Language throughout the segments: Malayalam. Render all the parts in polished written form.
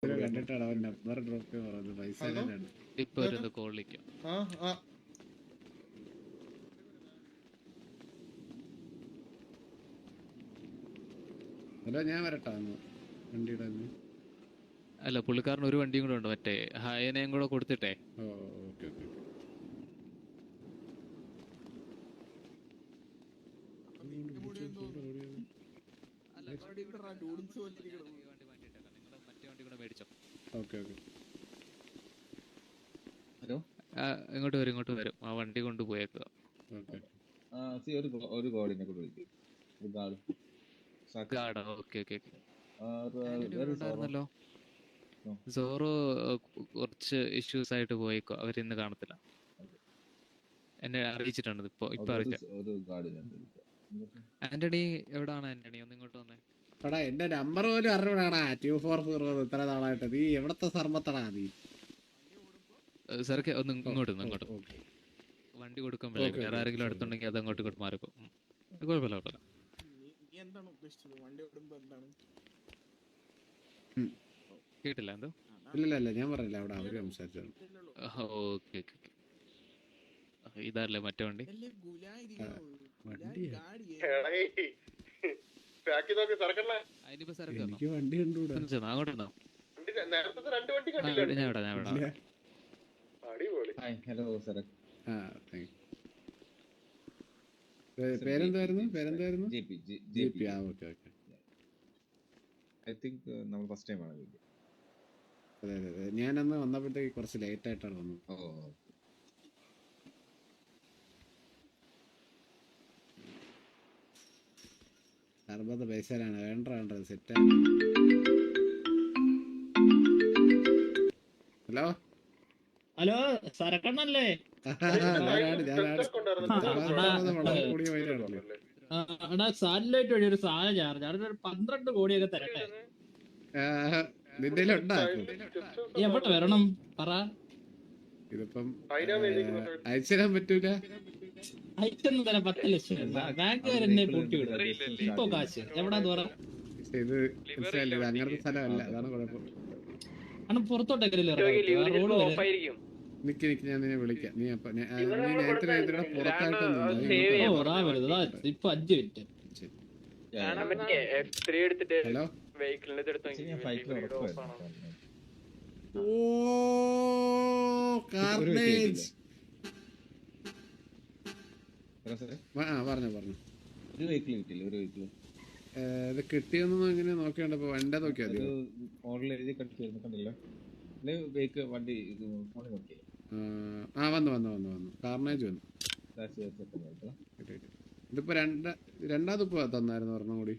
കണ്ടിട്ടാണ് അവൻ നമ്പർ ഡ്രോപ്പ് പറഞ്ഞത് പൈസ ഇപ്പൊ ഒരു കോളിക്കും. ഹലോ, ഞാൻ വരട്ടാ വണ്ടിയുടെ അല്ല, പുള്ളിക്കാരൻ ഒരു വണ്ടിയും കൂടെ ഉണ്ട്, മറ്റേ ഹയനയും കൂടെ കൊടുത്തിട്ടേ. Okay okay. ഹലോ, ഇങ്ങോട്ട് വരും. ആ വണ്ടി കൊണ്ടുപോയേക്കുക. ഒരു ഗാർഡിനെ കൂടെ വിളിക്കും. ഉണ്ടായിരുന്നല്ലോ. സോറോ കുറച്ച് ഇഷ്യൂസ് ആയിട്ട് പോയേക്കോ, അവരിന്ന് കാണത്തില്ല. എന്നെ അറിയിച്ചിട്ടുണ്ട്. ഇപ്പൊ അറിയിച്ച. ആന്റണി എവിടാണ്? ആന്റണി ഒന്ന് ഇങ്ങോട്ട് വന്നേ. എടാ, എന്റെ നമ്പർ പോലും അറിഞ്ഞൂടാടാ. 244 ഇത്ര നാളായിട്ട്. നീ എവിടത്തെ സർമ്മത്തടാ നീ? സാറൊക്കെ ഒന്ന് ഇങ്ങോട്ട് വണ്ടി കൊടുക്കുമ്പോഴേ വേറെ ആരെങ്കിലും അടുത്തുണ്ടെങ്കിൽ അത് അങ്ങോട്ട് മാറിപ്പോ. കുഴപ്പമില്ല. കേട്ടില്ല എന്തോ? ഇല്ല, ഞാൻ പറഞ്ഞില്ല, അവിടെ അവര് സംസാരിച്ചു. ഓക്കെ. ഇതല്ലേ മറ്റേ വണ്ടി? എനിക്ക് വണ്ടി കണ്ടുകൂടാ. അങ്ങോട്ടുണ്ടോ? പേരെന്തായിരുന്നു? അതെ, ഞാനന്ന് വന്നപ്പോഴത്തേക്ക് കുറച്ച് ലേറ്റ് ആയിട്ടാണ് വന്നത്. അറുപത് പൈസയിലാണ് വേണ്ടത്. സെറ്റ്. ഹലോ, സരക്കണ്ണല്ലേ? സാറ്റലൈറ്റ് വഴി ഒരു സാധനം ചാർജ്, അതിനൊരു 12 കോടിയൊക്കെ തരട്ടെ. നിന്റെ എവിടെ വരണം പറ. ഇതിപ്പം അയച്ചുതരാൻ പറ്റൂല. അയച്ചൊന്നും തരാൻ 10 ലക്ഷം ബാങ്കുകാർ എന്നെ പൂട്ടി വിടും. ഇപ്പൊ കാശ് എവിടാ ദൂരം? ഇത് അങ്ങനത്തെ സ്ഥലമല്ല, അതാണ് കുഴപ്പം. കാരണം പുറത്തോട്ടൊക്കെ നിക്ക് ഞാൻ നിന്നെ വിളിക്കാം. നീ നേരത്തെ പുറത്തായിട്ട് ഇപ്പൊ 5 മിനിറ്റ്. ഹലോ, പറഞ്ഞു. ഇത് കിട്ടിയൊന്നും എങ്ങനെ നോക്കിയാണ്ടപ്പോ വണ്ടി നോക്കിയാ വന്നു. കാർണേജ് വന്നു. ഇതിപ്പോ രണ്ടാമത് ഇപ്പൊ തന്നായിരുന്നു ഒരെണ്ണം കൂടി.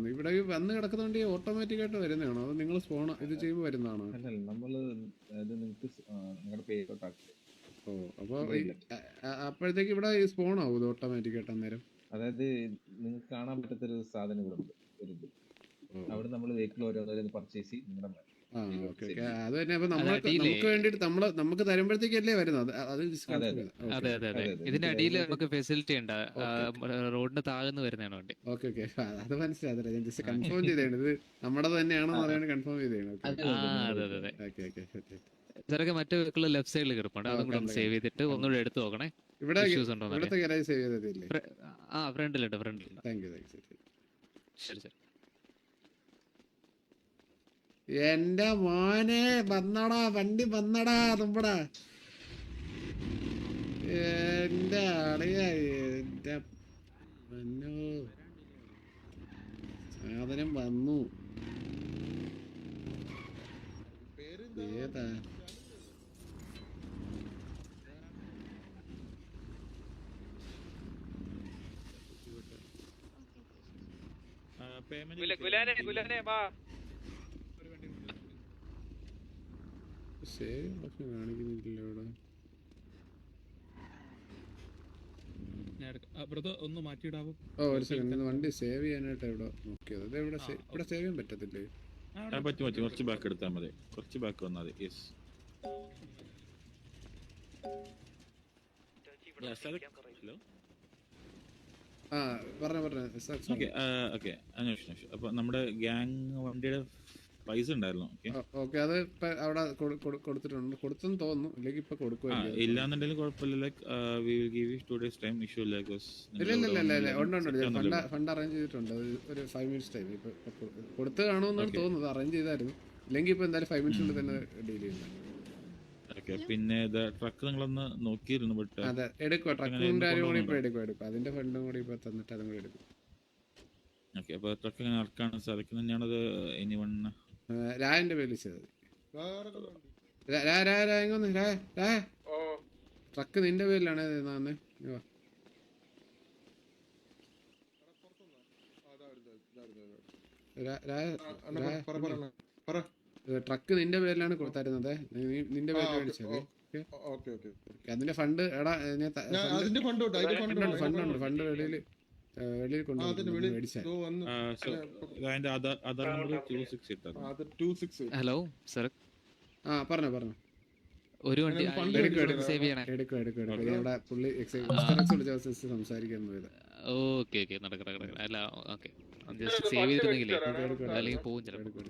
ഇവിടെ വന്ന് കിടക്കുന്ന വണ്ടി ഓട്ടോമാറ്റിക് ആയിട്ട് വരുന്നതാണോ, അതോ നിങ്ങൾ സ്പോൺ ഇത് ചെയ്യുമ്പോൾ വരുന്നതാണോ? അപ്പൊ അപ്പോഴത്തേക്ക് ഇവിടെ സ്പോൺ ആവും ഇത് ഓട്ടോമാറ്റിക് ആയിട്ട് അന്നേരം? അതായത് നിങ്ങൾക്ക് കാണാൻ പറ്റാത്തൊരു സാധനം ഇവിടെ ഉണ്ട്. അവിടെ നമ്മൾ വെഹിക്കിൾ ഓരോന്നും പർച്ചേസ് ചെയ്ത് നിങ്ങളുടെ അത് തന്നെ. അപ്പൊ നമുക്ക് വേണ്ടിട്ട് നമുക്ക് തരുമ്പോഴത്തേക്കല്ലേ വരുന്നത്? അതെ. ഇതിന്റെ അടിയിൽ നമുക്ക് ഫെസിലിറ്റി ഉണ്ട്, റോഡിന് താഴ്ന്ന് വരുന്നതാണ് വണ്ടി. ഓക്കെ, അത് മനസ്സിലായി. ഞാൻ ജസ്റ്റ് കൺഫേം ചെയ്തതാണ് ഇത് നമ്മുടെ തന്നെയാണെന്ന് പറയാൻ കൺഫേം ചെയ്തതാണ്. സാറൊക്കെ മറ്റു വെഹിക്കിൾ ലെഫ്റ്റ് സൈഡിൽ കിടപ്പുണ്ട്, അതും കൂടെ സേവ് ചെയ്തിട്ട് ഒന്നുകൂടെ എടുത്ത് നോക്കണേ. ഫ്രണ്ടിലുണ്ട്. ശരി. എന്റെ മോനെ വന്നടാ, വണ്ടി വന്നടാ തുമ്പടാ. എന്റെ അളിയ, എന്റെ സാധനം വന്നു. ഏതാ കാണിക്കുന്നില്ല ഇവിടെ. ഒന്ന് മാറ്റിയിടാവോ? ഒരു സെക്കൻഡ്, വണ്ടി സേവ് ചെയ്യാനായിട്ട് എവിടെ നോക്കിയത്? അത് ഇവിടെ സേവ് ചെയ്യാൻ പറ്റത്തില്ലേ? പറ്റും, കുറച്ച് ബാക്ക് എടുത്താൽ മതി. കുറച്ച് ബാക്ക് വന്നാൽ മതി. Yes, hello. ആ പറഞ്ഞു ഓക്കെ അന്വേഷണം. അപ്പൊ നമ്മുടെ ഗ്യാങ് വണ്ടിയുടെ പൈസ ഉണ്ടായിരുന്നു. ഓക്കെ അത് ഇപ്പൊ അവിടെ കൊടുത്തിട്ടുണ്ട്, കൊടുത്തെന്ന് തോന്നുന്നു, ഇല്ലെങ്കിൽ ഇപ്പൊ കൊടുക്കുമായിരിക്കും. ഇല്ലാന്നുണ്ടെങ്കിൽ കുഴപ്പമില്ല. Like we will give you 2 days time. Issue ഇല്ല. ഇല്ല ഉണ്ട് ഫണ്ട് അറേഞ്ച് ചെയ്തിട്ടുണ്ട്. ഒരു 5 minutes ടൈം ഇപ്പൊ കൊടുത്ത് കാണുമെന്നാണ് തോന്നുന്നത്. അറേഞ്ച് ചെയ്തായിരുന്നു, ഇല്ലെങ്കിൽ ഇപ്പൊ എന്തായാലും 5 minutes കൊണ്ട് തന്നെ ഡീൽ ചെയ്യുന്നത്. പിന്നെ ട്രക്ക് നിങ്ങളൊന്ന് നോക്കിയിരുന്നു. ബട്ട് അതെ എടുക്കുക, ട്രക്കിന്റെ കാര്യം കൂടി ഇപ്പൊ എടുക്കും. അതിന്റെ ഫണ്ടും കൂടി ഇപ്പൊ തന്നിട്ട് അതും കൂടി എടുക്കും. ഓക്കെ. അപ്പൊ ട്രക്ക് എങ്ങനെ ഇറക്കാൻ സാധിക്കുന്നത് തന്നെയാണത്? എനിവൺ രായന്റെ പേര് ചെയ്തത്. ട്രക്ക് നിന്റെ പേരിലാണ്. ട്രക്ക് നിന്റെ പേരിലാണ് തരുന്നത്. നിന്റെ പേരിൽ മേടിച്ചത്. അതിന്റെ ഫണ്ട് എടാ ഫണ്ട് വെളിയിൽ കൊണ്ടുപോയി മേടിച്ചാൽ. Hello sir. ആ പറഞ്ഞോ. ഒരു വണ്ടി സേവ് ചെയ്യണേ. എടുക്കും ഇവിടെ പുള്ളി സംസാരിക്കാൻ പോയത്. ഓക്കെ നടക്കട്ടെ. അല്ല ഓക്കെ, ജസ്റ്റ് സേവ് ചെയ്തിട്ടുണ്ടെങ്കിലേ അല്ലെങ്കിൽ പോകും ചിലപ്പോൾ.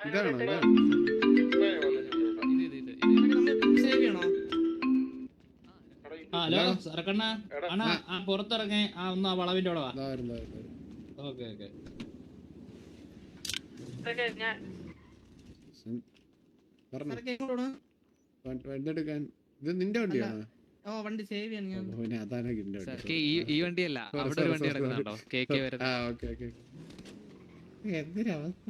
ഇതാണോ ഹലോ സറക്കണ്ണ അണ്ണാ പുറത്തിറങ്ങി ഒന്ന് ആ വളവിന്റെ അവിടെ വാ. ഓക്കെ വണ്ടിയെടുക്കാൻ. ഇത് നിന്റെ വണ്ടിയാണോ? വണ്ടി സേവ് ചെയ്യാൻ അതാണ് ഈ വണ്ടിയല്ല, അവിടെ ഒരു വണ്ടി കിടക്കുന്നുണ്ടോ? എന്തൊരവസ്ഥ.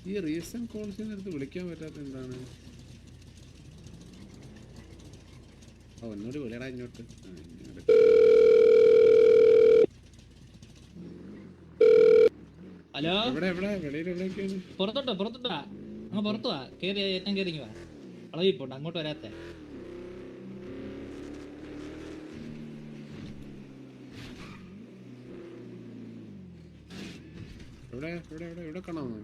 ഈ റീസെന്റ് കോൾസിന് അടുത്ത് വിളിക്കാൻ പറ്റാത്ത എന്താണ്? എന്നോട് വിളിയടാ ഇങ്ങോട്ട്. ഹലോ എവിടെ വെളിയിൽ എവിടെയൊക്കെയാണ്? പുറത്തോട്ടാ അങ്ങ് പുറത്തു വാ. കേറി ഏറ്റവും കേറിങ്ങി വാ. വളവി പോട്ടെ, അങ്ങോട്ട് വരാത്തെ. ഇവിടെ കാണാമോ?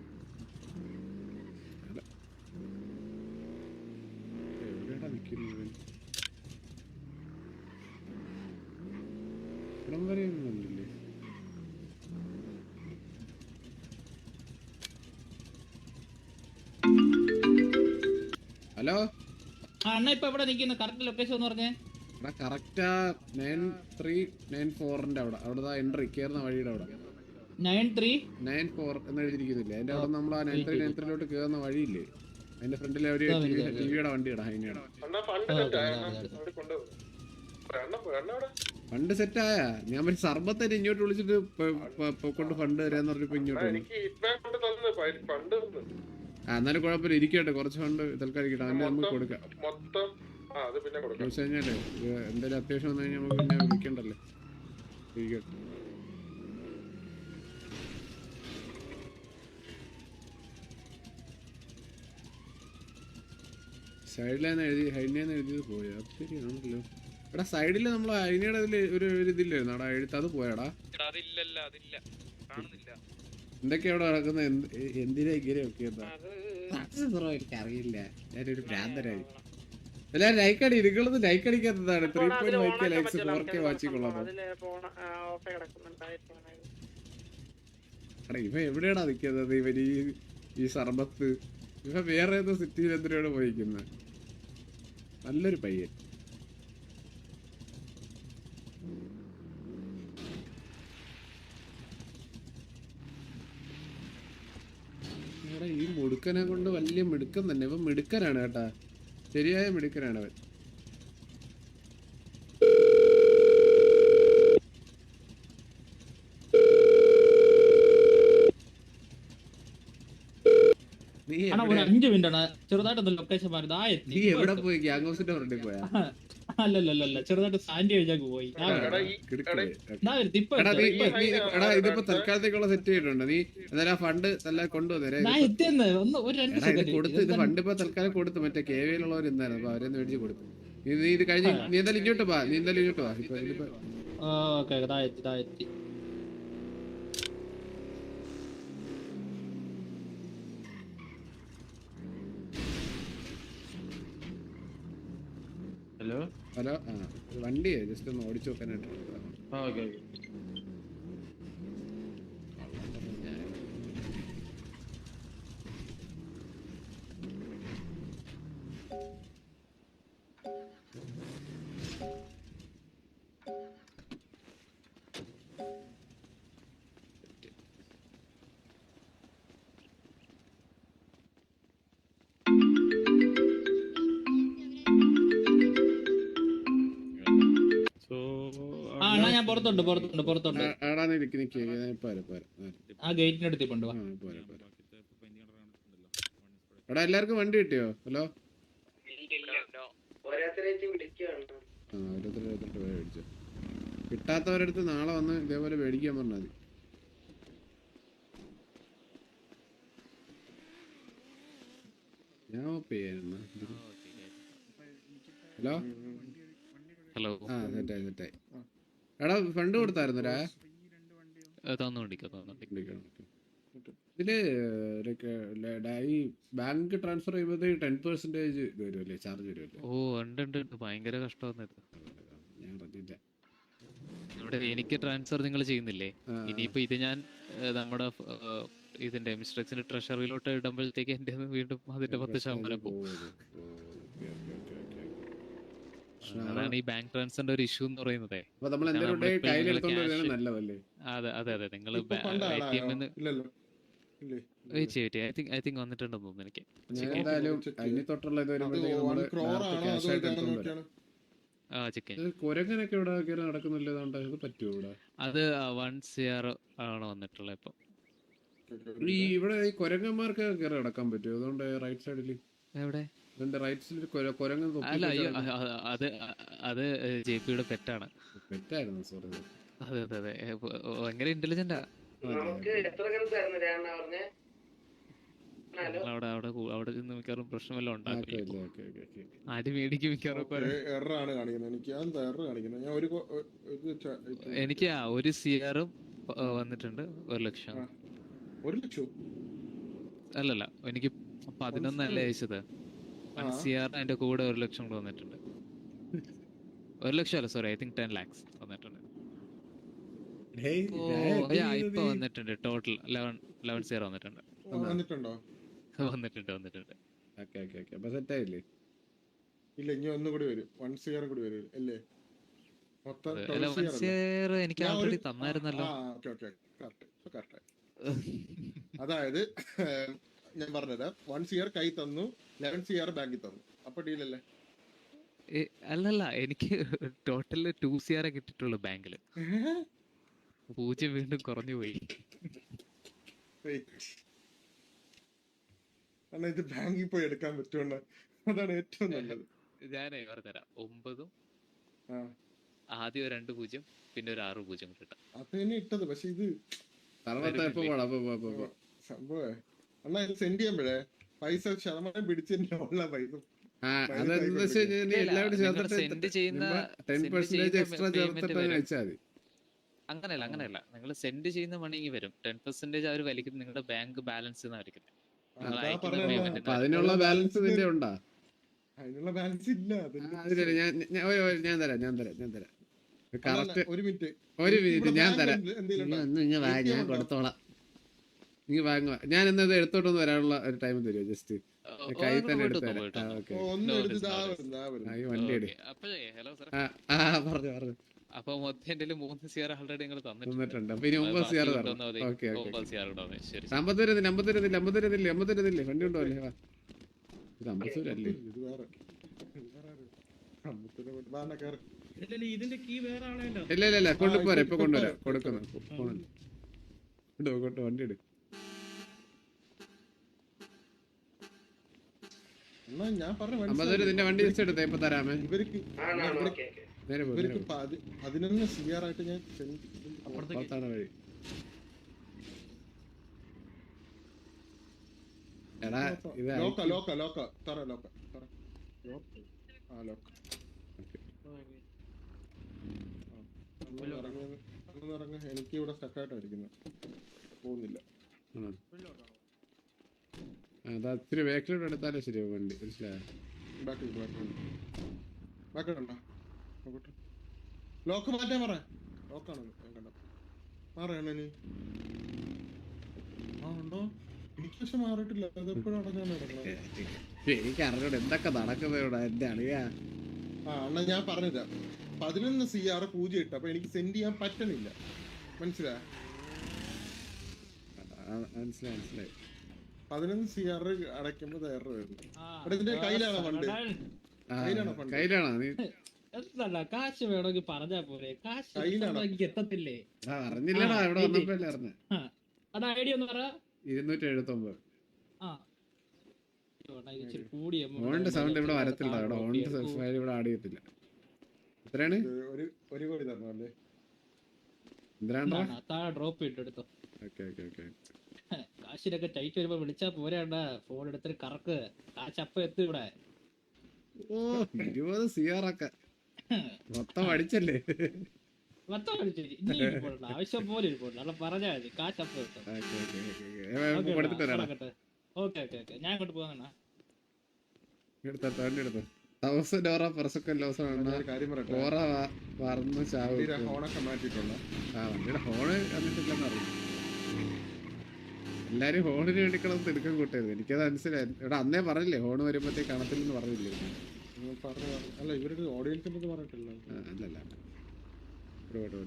എവിടെയാടാ നിൽക്കുന്നത്? ഇവിടം വരെ ഒന്നും വന്നില്ലേ? ഹലോ അണ്ണ ഇപ്പൊ എവിടെ നിൽക്കുന്നു? കറക്റ്റ് ലൊക്കേഷൻ എന്ന് പറഞ്ഞേ. കറക്റ്റാ 9394 അവിടെ എൻട്രി കയറുന്ന വഴിയുടെ അവിടെ 9394 എന്ന് എഴുതിയിരിക്കുന്നില്ലേ? അതിന്റെ അവിടെ നമ്മൾ ആ 9393 കയറുന്ന വഴിയില്ലേ, അതിന്റെ ഫ്രണ്ടിലെ ഒരു ടിവിയുടെ വണ്ടിയുടെ ഹൈനയുടെ ഫണ്ട് സെറ്റായ. ഞാൻ സർബത്തെ ഇങ്ങോട്ട് വിളിച്ചിട്ട് കൊണ്ട് ഫണ്ട് തരാന്ന് പറഞ്ഞപ്പോ ഇങ്ങോട്ട് എന്നാലും കുഴപ്പമില്ല, ഇരിക്കട്ടെ. കുറച്ച് ഫണ്ട് തൽക്കാലിക്കട്ടെ, അതിന്റെ നമുക്ക് കൊടുക്കാം. കഴിഞ്ഞാലേ എന്തായാലും അത്യാവശ്യം വന്നു കഴിഞ്ഞാൽ നമുക്ക് പിന്നെ വിളിക്കണ്ടല്ലോ. ഇരിക്കട്ടെ. സൈഡിലേന്ന് ഹൈനേന്ന് എഴുതിയത് പോയാ? ശരിയാണല്ലോ. എടാ സൈഡില് നമ്മൾ ഹൈനയുടെ ഒരു ഇതില്ലായിരുന്നു എടാ എഴുത്ത്, അത് പോയാടാ? എന്തൊക്കെയാ അവിടെ നടക്കുന്നത്? എന്തിനാ ഇങ്ങനെയൊക്കെ? എനിക്കറിയില്ല, ഞാനൊരു ഭ്രാന്തനായി. എല്ലാരും ലൈക്ക് അടി. നിങ്ങളത് ലൈക്ക് അടിക്കാത്തതാണ്. 3.5K likes 4K വാച്ചിക്കൊള്ളാം. എടാ ഇവ എവിടെയാടാ നിക്കുന്നത്? ഇവൻ ഈ സർബത്ത് ഇവ വേറെ ഏതോ സിറ്റിയിൽ എന്തിനാണ് പോയിരിക്കുന്നത്? നല്ലൊരു പയ്യൻ. ഈ മിടുക്കനെ കൊണ്ട് വലിയ മിടുക്കൻ തന്നെ. ഇവൻ മിടുക്കനാണ് കേട്ടാ, ശരിയായ മിടുക്കനാണ് അവൻ. നീ 5 മിനിറ്റ് ചെറുതായിട്ട് ലൊക്കേഷൻ മാറി. നീ എവിടെ പോയി? ഗ്യാങ് ഹൗസിന്റെ ഫ്രണ്ടിൽ പോയാ? അല്ലല്ല ചെറുതായിട്ട് സാൻഡി കഴിച്ചാൽ പോയി കിടക്കുപോയി. ഇപ്പൊ എടാ എടാ ഇതിപ്പോ തൽക്കാലത്തേക്കുള്ള സെറ്റ് ചെയ്തിട്ടുണ്ട്. നീ എന്തായാലും ആ ഫണ്ട് എല്ലാം കൊണ്ടുവന്നേരെ. ഞാൻ എത്തിയെന്ന് ഒന്ന് ഒരു 2 എടാ ഇത് സെക്കൻഡ് കൊടുത്ത് ഇത് ഫണ്ട് ഇപ്പൊ തൽക്കാലം കൊടുത്തു. മറ്റേ KVയിലുള്ളവർ എന്തായിരുന്നു അപ്പൊ അവരെ മേടിച്ച് കൊടുത്തു. നീ ഇത് കഴിഞ്ഞ് നീ എന്തായാലും ഇങ്ങോട്ട് വാ. ഇപ്പൊ ഇതിപ്പോ ഓക്കെ എത്തി ഹലോ ഹലോ വണ്ടിയെ ജസ്റ്റ് ഒന്ന് ഓടിച്ചു നോക്കാനായിട്ട്. ഓക്കെ ഞാൻ പുറത്തുണ്ട് ആടാ നിക്ക് പോരെ. ആ ഗേറ്റിന്റെ അടുത്ത് ഇപ്പൊ പോരെ. എടാ എല്ലാവർക്കും വണ്ടി കിട്ടിയോ? ഹലോ ഓരോരുത്തരായിട്ട് മേടിച്ചോ. കിട്ടാത്തവരടുത്ത് നാളെ വന്ന് ഇതേപോലെ മേടിക്കാൻ പറഞ്ഞാൽ മതി. ഞാൻ ഹലോ ഹലോ സെറ്റായി. എടാ ഫണ്ട് കൊടുത്തായിരുന്നരാ? ഇതില് ഈ ബാങ്ക് ട്രാൻസ്ഫർ ചെയ്യുമ്പോഴത്തേക്ക് 10% വരുമല്ലേ, ചാർജ് വരുമല്ലേ? ഓ ഉണ്ട് ഭയങ്കര കഷ്ടമാണ് ഇത്. ഞാൻ അറിഞ്ഞില്ല. ഇവിടെ എനിക്ക് ട്രാൻസ്ഫർ നിങ്ങൾ ചെയ്യുന്നില്ലേ? ഇനിയിപ്പോ ഇത് ഞാൻ നമ്മുടെ ഇതിന്റെ മിസ്റ്റേക്സിന്റെ ട്രഷറിയിലോട്ട് ഇടുമ്പോഴത്തേക്ക് എന്റെ വീണ്ടും അതിന്റെ 10% പോകും. അതാണ് ഈ ബാങ്ക് ട്രാൻസ്ഫറിന്റെ ഒരു ഇഷ്യൂ എന്ന് പറയുന്നത്. അതെ നിങ്ങൾ ഐ തിങ്ക് വന്നിട്ടുണ്ടെന്ന് തോന്നുന്നു എനിക്ക്. കുരങ്ങനൊക്കെ ഇവിടെ നടക്കുന്നില്ല, പറ്റുമോ ഇവിടെ? അത് 1 CR ആണ് വന്നിട്ടുള്ളത് ഇപ്പൊ. ഈ ഇവിടെ ഈ കുരങ്ങന്മാർക്ക് കയറി നടക്കാൻ പറ്റുമോ? അതുകൊണ്ട് റൈറ്റ് സൈഡില് എവിടെ കുരങ്ങൻ അല്ല അത് JPയുടെ പെറ്റാണ്. പെറ്റായിരുന്നു, സോറി. അതെ ഭയങ്കര ഇന്റലിജന്റാ. അവിടെ ചെന്ന് മിക്കവാറും പ്രശ്നമല്ല ഉണ്ടാക്കും. ആര് മേടിക്കും മിക്കവാറും. എനിക്ക് 1 CR വന്നിട്ടുണ്ട്. 1 ലക്ഷം. അല്ലല്ല എനിക്ക് 11 അല്ലേ അയച്ചത്. 1 CR അതിന്റെ കൂടെ 1 ലക്ഷം കൂടെ വന്നിട്ടുണ്ട്. 1 ലക്ഷം അല്ല, സോറി, ഐ തിങ്ക് 10 lakhs വന്നിട്ടുണ്ട്. ഇപ്പൊ വന്നിട്ടുണ്ട്. ടോട്ടൽ 11 CR വന്നിട്ടുണ്ട്. വന്നിട്ടുണ്ട്. എനിക്ക് ആൾറെഡി തന്നായിരുന്നല്ലോ. അതായത് ഞാൻ പറഞ്ഞത് 1 CR കൈ തന്നു, 11 CR ബാങ്കിൽ തന്നു. അപ്പൊ ഡീലല്ലേ? അല്ലല്ല, എനിക്ക് ടോട്ടല് 2 CR കിട്ടിട്ടുള്ളൂ ബാങ്കില്. 0 വീണ്ടും കുറഞ്ഞു പോയി. ഇത് ബാങ്കിൽ പോയി എടുക്കാൻ പറ്റുമോ? അതാണ് ഏറ്റവും നല്ലത്. ഞാനേ പറഞ്ഞുതരാം. 9 ആദ്യം 2 0 പിന്നെ ഒരു 6 0 കിട്ടാം. അത് തന്നെ ഇട്ടത്. പക്ഷെ ഇത് സംഭവേ അണ്ണാ, ഇത് സെൻഡ് ചെയ്യുമ്പോഴേ പൈസ ശതമാനം പിടിച്ചതിന്റെ ഉള്ള പൈസ അങ്ങനെയല്ല നിങ്ങൾ സെൻഡ് ചെയ്യുന്ന മണി വരും. 10% അവർ വലിക്കും നിങ്ങളുടെ ബാങ്ക് ബാലൻസ് അതിനുള്ള ബാലൻസ് നിന്റെ ഉണ്ടാ? അതിനുള്ള ബാലൻസ് ഇല്ല. ഞാൻ തരാം. ഒരു മിനിറ്റ് ഞാൻ തരാം. ഞാൻ കൊടുത്തോളാം. നീ വാങ്ങുക. ഞാൻ എന്നത് എടുത്തോട്ടൊന്ന് വരാനുള്ള ഒരു ടൈം തരുമോ? ജസ്റ്റ് കൈ തന്നെ എടുത്ത് തരാം. വണ്ടി എടു. പറഞ്ഞു. അപ്പൊ മൊത്തം എന്റെ 3 CR ആൾറെഡി നിങ്ങൾ തന്നിട്ടുണ്ട്. അപ്പൊ ഇനി 9 CR അമ്പത്തരുന്നില്ലേ? വണ്ടി ഉണ്ടോ? അല്ലേ ഇത് അമ്പത്തൂരല്ലേ? ഇല്ല കൊണ്ടുപോരാ. ഇപ്പൊ കൊണ്ടുവരാം. കൊടുക്കുന്നു. വണ്ടി എടു. എന്നാ ഞാൻ പറഞ്ഞ അമ്പത്തൂര് നിന്റെ വണ്ടി ലിസ്റ്റ് എടുത്തേ ഇപ്പൊ തരാമേ. ഇവർക്ക് നേരെ പോ, നേരെ ഇവർക്ക് പോ. 11 CR ആയിട്ട് ഞാൻ അപ്പുറത്താണ് വഴി. എടാ ഇത് ലോക്ക തറ ആ ലോക്ക ഇറങ്ങ. എനിക്ക് ഇവിടെ സ്റ്റക്കായിട്ടാണ് ഇരിക്കുന്നത്, പോകുന്നില്ല. അതാ ഇത്തിരി ബാക്കിലോട്ട് എടുത്താലേ ശരിയാവും വണ്ടി, മനസ്സിലായോ? ബാക്കിലുണ്ടോ നോക്കട്ടെ. ലോക്ക് മാറ്റാൻ പറ. ലോക്കാണ് കണ്ട മാറണ നീ. ആ ഉണ്ടോ? എനിക്ക് പക്ഷെ മാറിയിട്ടില്ല. അതെപ്പോഴും അടഞ്ഞാണ് കിടക്കുന്നത്. എനിക്ക് അറിഞ്ഞൂടെ എന്തൊക്കെ നടക്കുന്നത് ഇവിടെ എന്റെ അളിയാ. ആ അണ്ണാ ഞാൻ പറഞ്ഞുതരാം. 11 CR പൂജ ഇട്ടു, അപ്പൊ എനിക്ക് സെൻഡ് ചെയ്യാൻ പറ്റണില്ല. മനസ്സിലായി? 11 CR അടയ്ക്കുമ്പോ എറർ വരുന്നു. അവിടെ ഇതിന്റെ കയ്യിലാണോ ഫണ്ട്? കയ്യിലാണോ നീ? എന്തല്ല കാശ് വേണമെങ്കിൽ പറഞ്ഞാ പോലെ. കാശ് എത്തത്തില്ലേ? അറിഞ്ഞില്ലടാ, ഇവിടെ വന്നപ്പോഴല്ലേ അറിഞ്ഞ. അത് ഐഡിയ ഒന്ന് പറ. 279. കൂടിയ ഹോണിന്റെ സൗണ്ട് ഇവിടെ വരത്തില്ല. ഇവിടെ ഹോണിന്റെ ഫയൽ ഇവിടെ ആഡ് ചെയ്യത്തില്ല. എത്രയാണ്? 1 കോടി തരണം അല്ലേ? എന്തിനാണ്ടോ ഡ്രോപ്പ് ഇട്ടെടുത്തോ. Okay okay okay. കാശിനൊക്കെ ടൈറ്റ് വരുമ്പോ വിളിച്ചാ പോരാണ്ട. ഫോൺ എടുത്തിട്ട് കറക്ക്. കാശ് അപ്പൊ എത്തും ഇവിടെ. ഓ 20 CR ഒക്കെ മൊത്തം അടിച്ചല്ലേ? മൊത്തം വിളിച്ചു. ഇനി ഇരിപ്പുണ്ട്, ആവശ്യം പോലെ ഇരിപ്പുണ്ട്. അല്ല പറഞ്ഞാ മതി. കാശ് അപ്പൊ എത്തും. Okay okay okay. ഞാൻ ഇങ്ങോട്ട് പോകാനാ. എടുത്തോ 1000 ഓറ പെർ സെക്കൻഡ് ലോസ് ആണ്. കാര്യം പറയട്ടെ. ഓറ പറന്ന് ചാവും. ഹോണൊക്കെ മാറ്റിയിട്ടുണ്ടോ? ആ വണ്ടിയുടെ ഹോണ് വന്നിട്ടില്ലെന്ന് അറിയാം. എല്ലാരും ഹോണിന് വേണ്ടി കിടന്ന് തിടുക്കം കൂട്ടരുത്. എനിക്കത് മനസ്സിലായി. ഇവിടെ അന്നേ പറഞ്ഞില്ലേ ഹോണ് വരുമ്പോഴത്തേക്ക് കാണത്തില്ലെന്ന് പറഞ്ഞില്ലേ? അല്ല ഇവരുടെ ഓഡിയൻസിന്റെ പറഞ്ഞിട്ടില്ല. അല്ലല്ല 9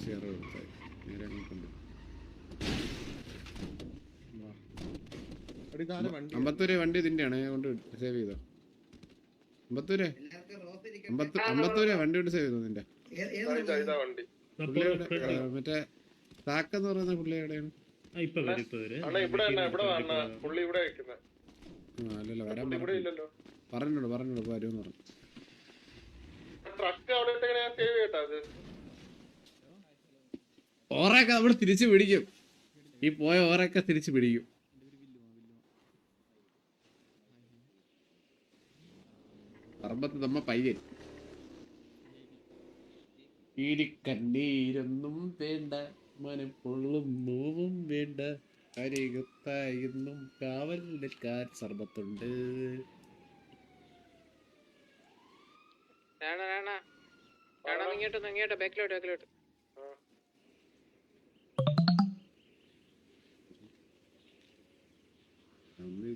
CR കൊടുത്തായി നേരെ അങ്ങോട്ടുണ്ട്. അമ്പത്തൂര് വണ്ടി ഇതിന്റെയാണ് കൊണ്ട് സേവ് ചെയ്തോ. അമ്പത്തൂര് വണ്ടി കൊണ്ട് സേവ് ചെയ്തോ നിന്റെ. മറ്റേ താക്കെന്ന് പറയുന്ന പുള്ളി എവിടെയാണ്? അല്ലല്ല വരാൻ പറഞ്ഞോളൂ വരുമെന്ന് പറഞ്ഞു. ഓറയൊക്കെ നമ്മൾ തിരിച്ചു പിടിക്കും. ഈ പോയ ഓറയൊക്കെ തിരിച്ചു പിടിക്കും. പറമ്പത്ത് നമ്മ പയ്യൻ കണ്ണീരൊന്നും വേണ്ട, മനം പൊള്ളും നോവും വേണ്ട, അരികത്തായെന്നും കാവൽ നിൽക്കാൻ സർബത്തുണ്ട്. ഇങ്ങോട്ട് ബാക്കിലോട്ട്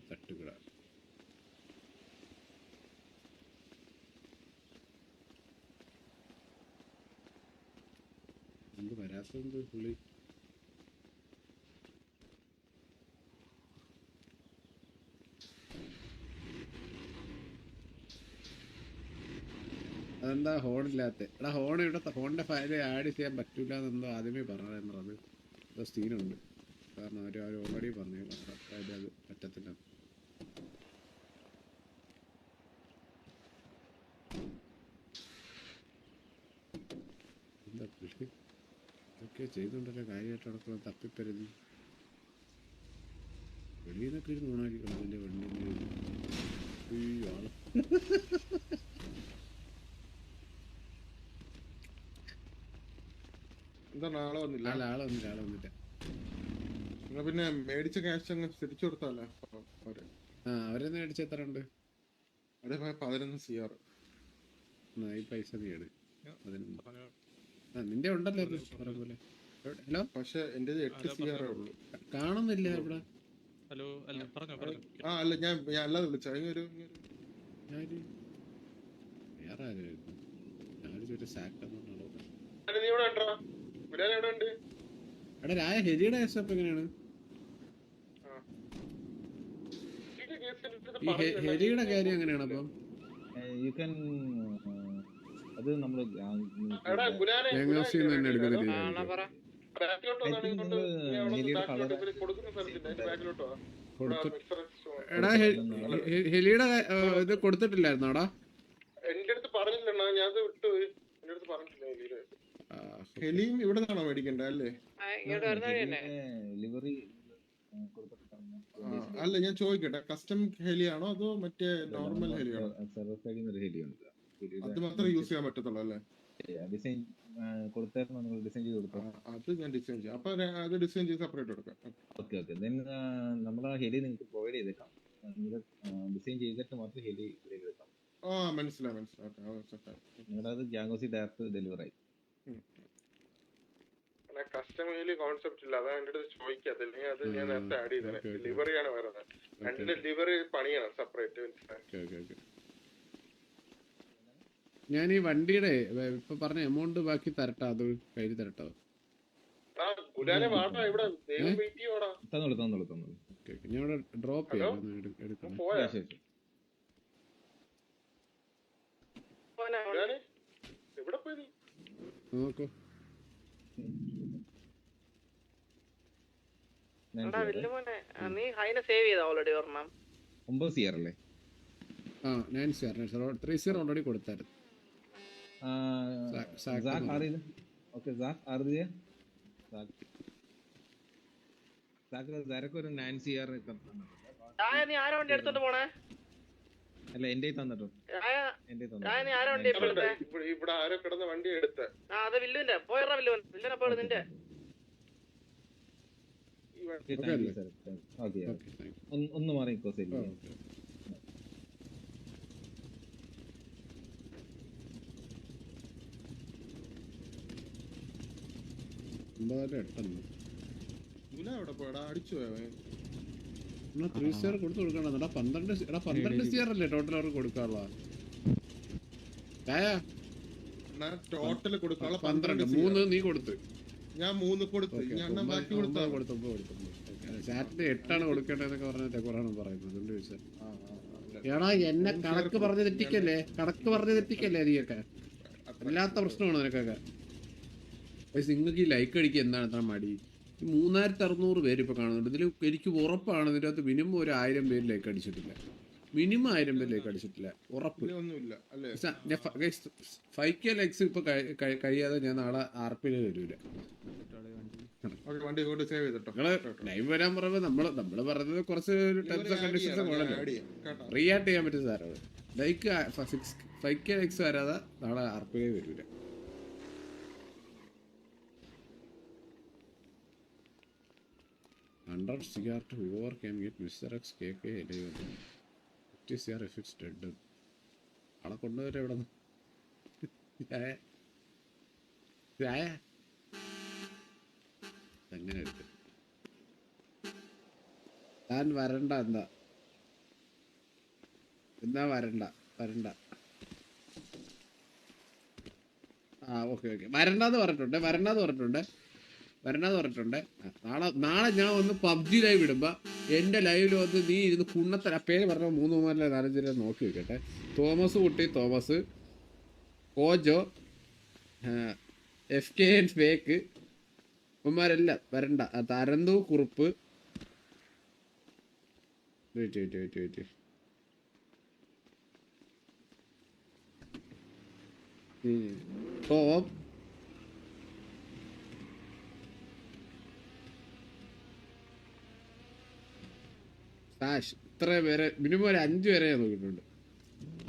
തട്ടുകട എന്ത് വരാത്തത് പുള്ളി. അതെന്താ ഹോണില്ലാത്ത? എടാ ഹോൺ ഇവിടെ ഹോണിന്റെ ഫയൽ ആഡ് ചെയ്യാൻ പറ്റൂല എന്നെന്തോ ആദ്യമേ പറഞ്ഞത്. അത് എന്തോ സീനുണ്ട്. കാരണം അവർ ഓൾറെഡി പറഞ്ഞു അത് പറ്റത്തില്ല. എന്താ പുള്ളി ഇതൊക്കെ ചെയ്തുകൊണ്ടല്ലോ കാര്യമായിട്ട് നടക്കുന്നത്. തപ്പിപ്പരുതി വെളിയിൽ നിന്നൊക്കെ ഇരുന്ന് ഓണാക്കിക്കണം അതിൻ്റെ വണ്ടി. ആള് ആളെ വന്നില്ല. പിന്നെ മേടിച്ച ക്യാഷ് അങ്ങ് തിരിച്ചു കൊടുത്താലേ അവരെന്ന് മേടിച്ച എത്ര ഉണ്ട്? അതേ 11 CR. ഈ പൈസ നീയാണ് നിന്റെ ഉണ്ടല്ലോ പോലെ. ഹലോ പക്ഷെ എന്റെ 8 CR ഉള്ളൂ. കാണുന്നില്ല ഇവിടെ. ഹലോ അല്ല ഞാൻ അല്ലാതെ വിളിച്ച വേറെ ആരായിരുന്നു? ഞാനൊരു സാക്കെന്നുണ്ടോ. എടാ രായ ഹെരിയുടെ കേസപ്പ് എങ്ങനെയാണ്? ഈ ഹെരിയുടെ കാര്യം എങ്ങനെയാണ്? അപ്പം അത് നമ്മള് തന്നെ എടുക്കുന്നില്ല. എടാ ഹെലിയുടെ ഇത് കൊടുത്തിട്ടില്ലായിരുന്നോടാ? എന്റെ അടുത്ത് പറഞ്ഞില്ലണ്ണാ, ഞാൻ വിട്ടു. എന്റെ അടുത്ത് പറഞ്ഞിട്ടില്ല ഹെലിയുടെ. ഹെലിയും ഇവിടെ നിന്നാണോ മേടിക്കണ്ടേ അല്ലേ? ഡെലിവറി അല്ല ഞാൻ ചോദിക്കട്ടെ, കസ്റ്റം ഹെലിയാണോ അതോ മറ്റേ നോർമൽ ഹെലിയാണോ? ഹെലിയുണ്ട്, അത് മാത്രമേ യൂസ് ചെയ്യാൻ പറ്റത്തുള്ളൂ അല്ലേ? ഡിസൈൻ കൊടുത്തായിരുന്നു, നിങ്ങൾ ഡിസൈൻ ചെയ്ത് കൊടുത്തോ? അത് ഞാൻ ഡിസൈൻ ചെയ്യാം. അപ്പൊ അത് ഡിസൈൻ ചെയ്ത് സെപ്പറേറ്റ് കൊടുക്കാം. Okay okay. ദെൻ നമ്മൾ ആ ഹെലി നിങ്ങൾക്ക് പ്രൊവൈഡ് ചെയ്തേക്കാം. നിങ്ങൾ ഡിസൈൻ ചെയ്തിട്ട് മാത്രം ഹെലി എടുക്കാം. മനസ്സിലായി. നിങ്ങളുടെ അത് ജാങ്കോസി ഡയറക്റ്റ് ഡെലിവറി ആയി. കസ്റ്റം ഹെലി കോൺസെപ്റ്റ് ഇല്ല, അതാ എന്റെ അടുത്ത് ചോദിക്കാത്ത. അല്ലെങ്കിൽ അത് ഞാൻ നേരത്തെ ആഡ് ചെയ്തേ. ഡെലിവറിയാണ് വരുന്നത്. രണ്ട് ഡെലിവറി പണിയാണ് സെപ്പറേറ്റ്. ഞാൻ ഈ വണ്ടിയുടെ ഇപ്പൊ പറഞ്ഞ എമൗണ്ട് ബാക്കി തരട്ടാ, അത് കയ്യിൽ തരട്ടോ? തന്നോളൂ. ഞാൻ ഇവിടെ ഡ്രോപ്പ് ചെയ്യാം, എടുക്കണം. നോക്കൂ. നീ ഹൈനെ സേവ് ചെയ്താ ഓൾറെഡി ഓർമ്മ? 9 CR അല്ലേ? 9 CR 3 CR ഓൾറെഡി കൊടുത്തായിരുന്നു. ഒരു 9 CR നീ ആരാ വണ്ടി എടുത്തോണ്ട് പോണേ? അല്ല എന്റെ തന്നിട്ടോ. നീ ആരാ വണ്ടി ഇവിടെ ആരോ കിടന്ന വണ്ടി എടുത്ത? അത് വില്ലുവിന്റെ പോയറാ, വില്ലുവിനെ പോയത് നിന്റെ. ഒന്ന് മാറിക്കോ. ശരി. അടിച്ചു 3 CR കൊടുത്തു കൊടുക്കണം. 12 CR അല്ലേ ടോട്ടൽ അവർക്ക് കൊടുക്കാനുള്ള? ടോട്ടൽ കൊടുക്കാനുള്ള 12. 3 നീ കൊടുത്ത്. ഞാൻ 3 കൊടുത്തു. ചാറ്റിന്റെ 8 കൊടുക്കേണ്ടതെന്നൊക്കെ പറഞ്ഞ കുറവാണ് പറയുന്നത്. അതുകൊണ്ട് ചോദിച്ചാൽ എടാ എന്നെ കണക്ക് പറഞ്ഞ് തെറ്റിക്കല്ലേ നീയൊക്കെ? അല്ലാത്ത പ്രശ്നമാണ് നിനക്കൊക്കെ. നിങ്ങൾക്ക് ഈ ലൈക്ക് അടിക്കുക എന്താണ് ഇത്ര മടി? 3600 പേര് ഇപ്പൊ കാണുന്നുണ്ട്. ഇതിൽ എനിക്ക് ഉറപ്പാണ് ഇതിൻ്റെ അകത്ത് മിനിമം ഒരു 1000 പേര് ലൈക്ക് അടിച്ചിട്ടില്ല. മിനിമം 1000 പേര് ലൈക്ക് അടിച്ചിട്ടില്ല, ഉറപ്പ്. 5K ലൈക്സ് ഇപ്പൊ കഴിയാതെ ഞാൻ നാളെ RP വരൂല. നിങ്ങള് ലൈവ് വരാൻ പറയുമ്പോ നമ്മള് പറയുന്നത് കുറച്ച് ടേംസ് ആൻഡ് കണ്ടീഷൻസ് റിയാക്ട് ചെയ്യാൻ പറ്റും സാറോട്. ലൈക്ക് 5K ലൈക്സ് വരാതെ നാളെ RP വരൂല. $100 CR to whoever can get Mr. X KK alive. 50 CR if it's dead. ആളെ കൊണ്ടുവരെ എവിടെ എങ്ങനെ എടുത്ത് താൻ വരണ്ട? എന്താ വരണ്ട? ഓക്കെ വരണ്ടെന്ന് പറഞ്ഞിട്ടുണ്ട്. നാളെ ഞാൻ ഒന്ന് PUBG ലൈവ് ഇടുമ്പോ എന്റെ ലൈവിൽ വന്ന് നീ ഇരുന്ന് കുണ്ണത്തര പേര് പറഞ്ഞ 3 4 പേരെ നോക്കി വെക്കട്ടെ. തോമസ് കോജോ FKN ഫേക്ക് ഉമ്മാരെല്ലാം വരണ്ട. തരന്തു കുറുപ്പ് ടോം സാഷ് ഇത്ര പേരെ മിനിമം ഒരു 5 പേരെ ഞാൻ നോക്കിയിട്ടുണ്ട്.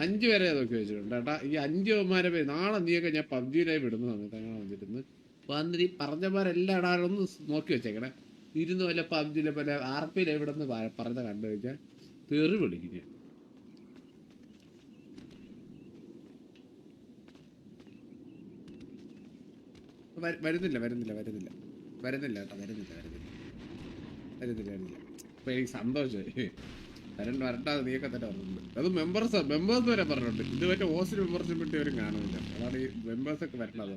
5 പേരെ നോക്കി വെച്ചിട്ടുണ്ട് കേട്ടാ. ഈ 5 പേര് നാളെ നീയൊക്കെ ഞാൻ PUBG ലൈവ് ഇടുന്ന സമയത്ത് അങ്ങനെ വന്നിരുന്ന് വന്നിട്ട് ഈ പറഞ്ഞമാരെല്ലാം ഇടാനൊന്ന് നോക്കി വെച്ചേക്കണേ. ഇരുന്ന് വല്ല PUBG പോലെ RP ലൈവ് ഇടുന്ന് പറഞ്ഞ കണ്ടു വെച്ചാൽ തെറി വിളിക്കും ഞാൻ. വരുന്നില്ല അപ്പൊ എനിക്ക് സന്തോഷമായി. വരണ്ടാതെ നീയൊക്കെ തന്നെ പറഞ്ഞിട്ടുണ്ട്. അത് മെമ്പേഴ്സ് വരെ പറഞ്ഞിട്ടുണ്ട്. ഇത് മറ്റേ ഹോസ്റ്റൽ മെമ്പർഷിപ്പ് വേണ്ടി അവരും കാണുന്നില്ല. അതാണ് ഈ മെമ്പേഴ്സ് ഒക്കെ വരണ്ടാതെ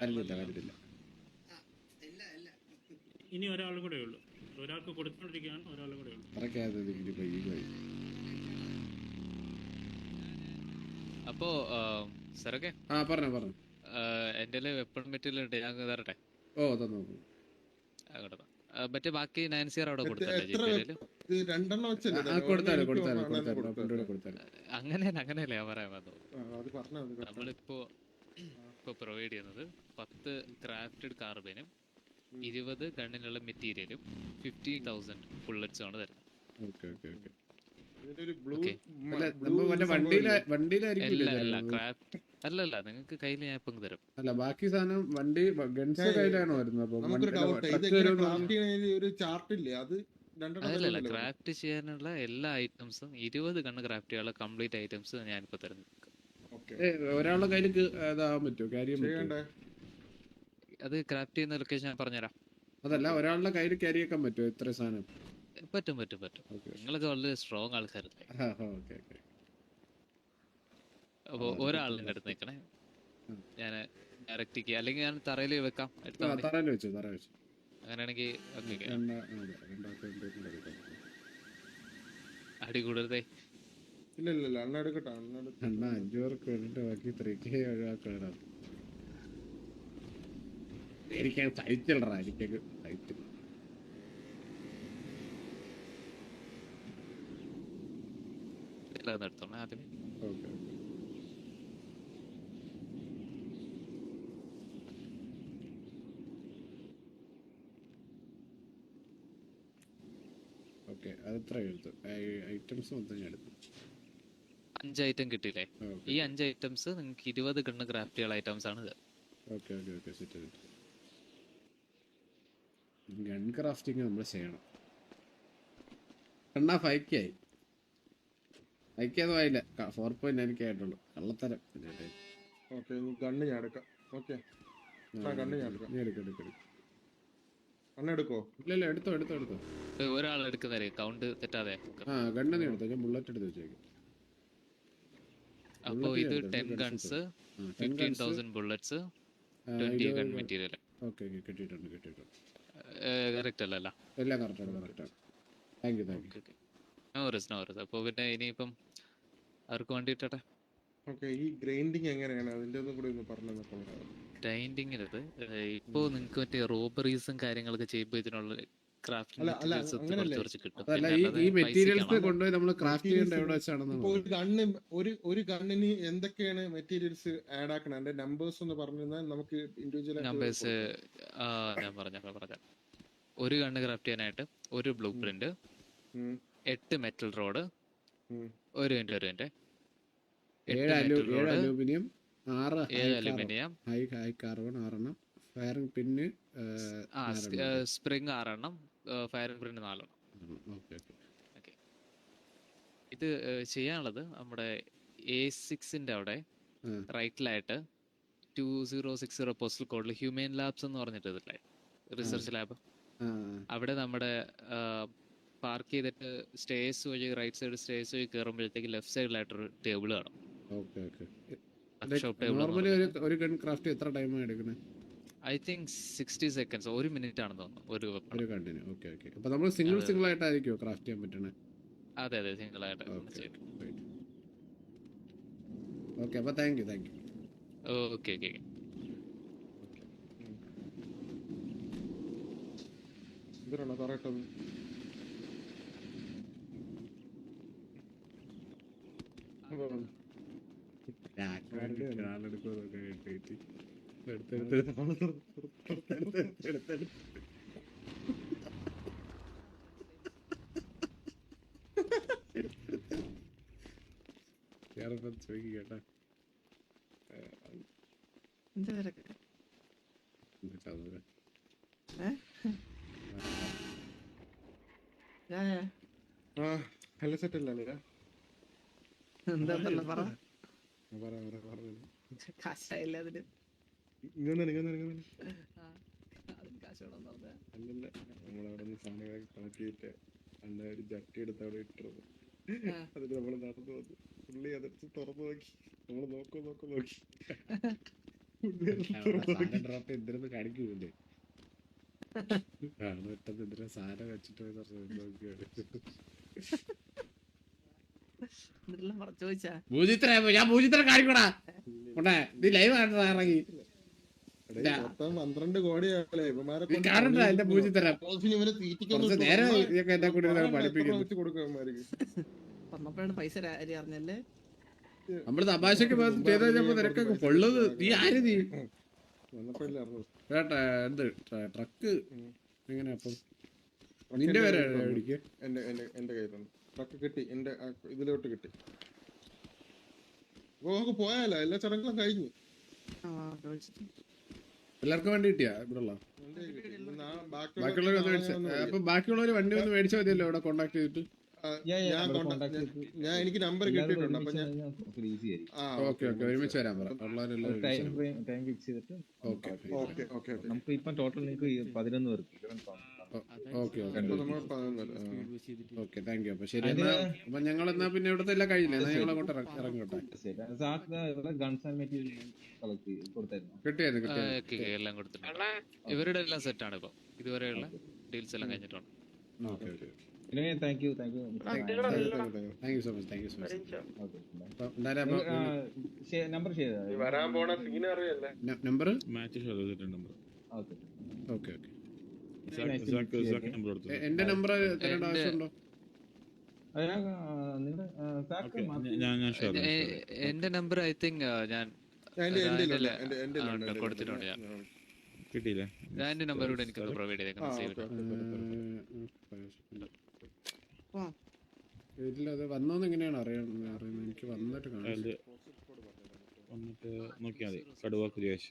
വരുന്നില്ല. ഇനി ഒരാൾ കൂടെ ഉള്ളൂ, ഒരാൾക്ക് കൊടുത്തോണ്ടിരിക്കുകയാണ്, ഒരാൾ കൂടെ ഉള്ളൂ. അപ്പോ സാറൊക്കെ പറഞ്ഞു എന്റെ വെപ്പൺ മെറ്റീരിയൽ ഉണ്ട്, ഞാൻ തരട്ടെ? ഓ തന്നു. മറ്റേ ബാക്കി 9 CR അവിടെ കൊടുത്തല്ലേ? ഇത് 2 എണ്ണം വെച്ചല്ലേ ആ, തരാം? കൊടുത്താലോ ഒരെണ്ണം കൊടുത്താലോ എനിക്ക് കൊടുത്താലോ കൊടുത്താലോ. കൊണ്ടുകൂടെ കൊടുത്താലോ. അങ്ങനെയല്ല ഞാൻ പറയാൻ വന്നത്. അത് പറഞ്ഞാ മതി. നമ്മളിപ്പോ പ്രൊവൈഡ് ചെയ്യുന്നത് 10 ക്രാഫ്റ്റഡ് കാർബനും 20 ഗണ്ണിനുള്ള മെറ്റീരിയലും 15,000 ബുള്ളറ്റ്സും ആണ് തരുന്നത്. Okay okay okay. ഇതിന്റെ ഒരു ബ്ലൂ Okay. അല്ല നമ്മൾ മറ്റേ വണ്ടിയിലായിരിക്കില്ലേ അല്ല തരുന്നത്? ക്രാഫ്റ്റ് അല്ലല്ല, നിങ്ങൾക്ക് കയ്യിൽ ഞാൻ ഇപ്പം തരും. അല്ല ബാക്കി സാധനം വണ്ടി ഗൺസ് കയ്യിലാണോ വരുന്നത്? അപ്പൊ നമുക്കൊരു ഡൗട്ട്, ഇത് ക്രാഫ്റ്റ് ചെയ്യുന്നതിന് ഒരു ചാർട്ട് ഇല്ലേ? അത് 2 എണ്ണം അല്ലല്ല, തരുമല്ലോ. ക്രാഫ്റ്റ് ചെയ്യാനുള്ള എല്ലാ ഐറ്റംസും 20 ഗണ്ണ് ക്രാഫ്റ്റ് ചെയ്യാനുള്ള കംപ്ലീറ്റ് ഐറ്റംസ് ഞാനിപ്പോ തരുന്നു. ഓക്കേ. ഒരാളുടെ കയ്യിൽ ഇതാവാൻ പറ്റുമോ? കാര്യം ചെയ്യണ്ടേ? അത് ക്രാഫ്റ്റ് ചെയ്യുന്ന ലൊക്കേഷൻ ഞാൻ പറഞ്ഞുതരാം. അതല്ല, ഒരാളുടെ കയ്യിൽ ക്യാരി ആക്കാൻ പറ്റുമോ ഇത്ര സാധനം? പറ്റും. ഓക്കെ നിങ്ങളൊക്കെ വളരെ സ്ട്രോങ് ആൾക്കാരല്ലേ. Okay okay. അപ്പൊ ഒരാളിന്റെ അടുത്ത് നിൽക്കണേ, ഞാൻ ഡയറക്റ്റ് അല്ലെങ്കിൽ ഞാൻ തറയിൽ വെക്കാം. എടുത്താൽ മതി. തറയിൽ വെച്ചു. അങ്ങനെയാണെങ്കിൽ ഓക്കെ. രണ്ടാൾക്ക് അടി കൂടരുതേ. ഇല്ല അണ്ണ എടുക്കട്ടെ. അണ്ണ 5 പേർക്ക് വേണ്ടിട്ട് ബാക്കി 3K ഒഴിവാക്കണം. എനിക്ക് സഹിച്ചില്ലടാ, എനിക്കൊക്കെ സഹിച്ചില്ല. എടുത്തോളാം ആദ്യം. Okay okay. അത് എത്ര എടുത്തു? ഐറ്റംസ് മൊത്തം ഞാൻ എടുത്തു. 5 ഐറ്റം കിട്ടിയില്ലേ? ഈ 5 ഐറ്റംസ് നിങ്ങൾക്ക് 20 ഗണ്ണ് ക്രാഫ്റ്റ് ചെയ്യാനുള്ള ഐറ്റംസ് ആണ് ഇത്. Okay set. ഗൺ ക്രാഫ്റ്റിംഗ് നമ്മൾ ചെയ്യണം. കണ്ണാ 5K ആയി. 5K ഒന്നും ആയില്ല. 4.9 എനിക്ക് ആയിട്ടുള്ളൂ. കള്ളത്തരം. ഓക്കെ, ഗണ്ണ് ഞാൻ എടുക്കാം. ഓക്കെ, ഗണ്ണ് ഞാൻ എടുക്കാം. നീ എടുക്കും. അണ്ണ എടുക്കോ? ഇല്ല എടുത്തോ. ഒരാൾ എടുക്കുന്നവരെ കൗണ്ട് തെറ്റാതെ. ഗണ്ണ് നീ എടുത്തോ. ഞാൻ ബുള്ളറ്റ് എടുത്ത് വെച്ചേക്കും. അപ്പോ ഇത് 10 guns, 15,000 bullets, 20 gun material. Okay കിട്ടിയിട്ടുണ്ട്. കറക്റ്റ് അല്ലല്ല? എല്ലാം കറക്റ്റാണ്. Thank you. No worries. അപ്പൊ പിന്നെ ഇനിയിപ്പം അവർക്ക് വേണ്ടി ഇട്ടെ. ഓക്കെ, ഈ ഗ്രൈൻഡിങ് എങ്ങനെയാണ്? അതിന്റെ ഒന്നും കൂടി ഒന്ന് പറഞ്ഞു. ഗ്രൈൻഡിങ്ങിനത് ഇപ്പോ നിങ്ങൾക്ക് മറ്റേ റോബറീസും കാര്യങ്ങളൊക്കെ ചെയ്യുമ്പോൾ ഇതിനുള്ള ക്രാഫ്റ്റിംഗ് മെറ്റീരിയൽസ് കുറച്ച് കിട്ടും. അതല്ല, ഈ മെറ്റീരിയൽസ് കൊണ്ടുപോയി നമ്മൾ ക്രാഫ്റ്റ് ചെയ്യേണ്ട എവിടെ വെച്ചാണെന്ന്. ഒരു ഗണ്ണിന് എന്തൊക്കെയാണ് മെറ്റീരിയൽസ് ആഡ് ആക്കണം? അതിന്റെ നമ്പേഴ്സ് ഒന്ന് പറഞ്ഞാൽ നമുക്ക് ഇൻഡിവിജ്വൽ നമ്പേഴ്സ് ഞാൻ പറഞ്ഞ ഒരു ഗണ്ണ് ക്രാഫ്റ്റ് ചെയ്യാനായിട്ട് ഒരു blueprint, 8 metal rod, 7 aluminium, 6 aluminium, high carbon 6 firing pin, spring 6 firing print 4. Okay. ഇത് ചെയ്യാനുള്ളത് നമ്മുടെ A6ന്റെ അവിടെ റൈറ്റിലായിട്ട് 2060 പോസ്റ്റൽ കോഡിൽ ഹ്യൂമൻ ലാബ്സ് എന്ന് പറഞ്ഞിട്ടില്ലേ, റിസർച്ച് ലാബ്. അവിടെ നമ്മുടെ പാർക്ക് ചെയ്തിട്ട് സ്റ്റേഴ്സ് വഴി റൈറ്റ് സൈഡ് സ്റ്റേഴ്സ് വഴി കയറുമ്പോഴത്തേക്ക് ലെഫ്റ്റ് സൈഡിലായിട്ടൊരു ടേബിൾ കാണും. നോർമലി ഒരു ഗൺ ക്രാഫ്റ്റ് എത്ര ടൈം എടുക്കണേ? ഐ തിങ്ക് 60 സെക്കൻഡ്സ്, 1 മിനിറ്റ് ആണെന്ന് തോന്നുന്നു ഒരു കണ്ടിന്യൂ. ഓക്കെ. അപ്പൊ നമ്മൾ സിംഗിൾ ആയിട്ടായിരിക്കുമോ ക്രാഫ്റ്റ് ചെയ്യാൻ പറ്റണേ? അതെ സിംഗിൾ ആയിട്ട്. ഓക്കെ, അപ്പൊ താങ്ക് യു. ഓക്കെ. ഇതിലാണോ പറയട്ടത്? ചോദിക്കട്ടാ. ഹലോ സെറ്റ് അല്ലേ? എന്താ പറ. കാശായില്ല അതിന്. അല്ലല്ല, നമ്മളവിടെ നിന്ന് സാധനങ്ങളൊക്കെ കളക്ട് ചെയ്തിട്ട് അന്ന ഒരു ജട്ടി എടുത്ത് അവിടെ ഇട്ടത്. അതിന് നമ്മള് നടന്നു വന്നു. പുള്ളി അതെടുത്ത് തുറന്നു നോക്കി. നമ്മള് നോക്കി ഡ്രോപ്പ് എന്തിനൊന്ന് കാണിക്കുന്നുണ്ട്. എന്തിനാ സാധനം വെച്ചിട്ട് ഞാൻ പൂജിത്തരം കാണിക്കൂടാ. നീ ലൈവ് ഇറങ്ങി മൊത്തം 12 കോടിയാണല്ലേ ഇവന്മാരെ നീ കാണണ്ട എന്റെ പൂജി തരാം. ഇവനെ തീറ്റിക്കൊന്നും കുറച്ച് നേരം ഇതൊക്കെ എന്നെ കൂടി പഠിപ്പിക്കുന്നു. വെച്ച് കൊടുക്കും അവന്മാർക്ക്. പറഞ്ഞപ്പോഴാണ് പൈസ അറിഞ്ഞല്ലേ. നമ്മള് തമാശക്ക് ചെയ്ത് കഴിഞ്ഞപ്പോ നിനക്കൊക്കെ പൊള്ളത്. നീ ആര് നീ? വന്നപ്പോഴല്ലേ അറിഞ്ഞത്. കേട്ടാ എന്ത് ട്രക്ക് എങ്ങനെയാ അപ്പം നിന്റെ പേര് മേടിക്കുക? എന്റെ കയ്യിലുണ്ട്. ട്രക്ക് കിട്ടി, എന്റെ ഇതിലോട്ട് കിട്ടി. അപ്പൊ നമുക്ക് പോയാലോ, എല്ലാ ചടങ്ങുകളും കഴിഞ്ഞു. എല്ലാവർക്കും വണ്ടി കിട്ടിയാ ഇവിടെ ഉള്ള ബാക്കിയുള്ളവർ വന്ന് മേടിച്ച? അപ്പൊ ബാക്കിയുള്ളവര് വണ്ടി വന്ന് മേടിച്ചാൽ മതിയല്ലോ ഇവിടെ കോണ്ടാക്ട് ചെയ്തിട്ട്. ഞാൻ എനിക്ക് നമ്പർ കിട്ടിയിട്ടുണ്ട്. അപ്പൊ ഞാൻ ഈസി ആയിരിക്കും. ഓക്കെ ഒരുമിച്ച് വരാൻ പറ. ടൈം ഫിക്സ് ചെയ്തിട്ട് ഓക്കെ നമുക്ക് ഇപ്പൊ ടോട്ടൽ നിങ്ങൾക്ക് 11 പേർക്ക് ഓക്കെ താങ്ക് യു. അപ്പൊ ശരി എന്നാ അപ്പൊ ഞങ്ങൾ എന്നാ പിന്നെ ഇവിടുത്തെ എല്ലാം കഴിഞ്ഞില്ലേ? എന്നാ ഞങ്ങൾ അങ്ങോട്ട് ഇറങ്ങോട്ടെ. ഗൺസ് ആൻഡ് മെറ്റീരിയൽ കൊടുത്തായിരുന്നു. കിട്ടിയായിരുന്നു എല്ലാം കൊടുത്തിട്ടുണ്ട്. ഇവരുടെ എല്ലാം സെറ്റ് ആണ് ഇപ്പൊ. ഇതുവരെയുള്ള ഡീൽസ് എല്ലാം കഴിഞ്ഞിട്ടുണ്ട്. Okay thank you so much number share വരാൻ പോണ സീനറി അല്ലേ നമ്പർ മാച്ച് നമ്പർ. ഓക്കെ എന്റെ നമ്പർ തരേണ്ട ആവശ്യമുണ്ടോ? എന്റെ നമ്പർ ഐ തിങ്ക് ഞാൻ കൊടുത്തിട്ടുണ്ട്. കിട്ടിയില്ലേ? ഞാൻ എന്റെ നമ്പർ കൂടെ എനിക്ക് പ്രൊവൈഡ് ചെയ്തേക്കാം. ഇല്ല അത് വന്നോന്ന് എങ്ങനെയാണ് അറിയുന്നത്? എനിക്ക് വന്നിട്ട് വന്നിട്ട് നോക്കിയാൽ മതി. കടുവ കുരിയാശ്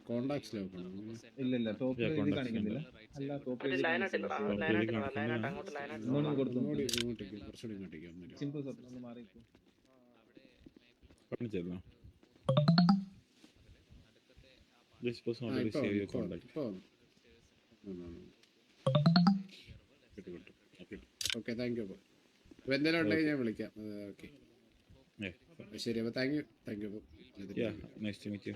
കോണ്ടാക്ട്സ് ഇല്ല ടോപ്പ് കാണിക്കുന്നില്ല. അല്ല ടോപ്പ് കുറച്ചുകൂടി ഇങ്ങോട്ടേക്ക് സിമ്പിൾ ഒന്ന് മാറി കാണിച്ചല്ലോ. This person already saved your contact. Okay thank you. അപ്പോൾ എന്തെങ്കിലും ഉണ്ടെങ്കിൽ ഞാൻ വിളിക്കാം. ഓക്കെ ശരി. അപ്പോൾ thank you. Yeah, nice to meet you.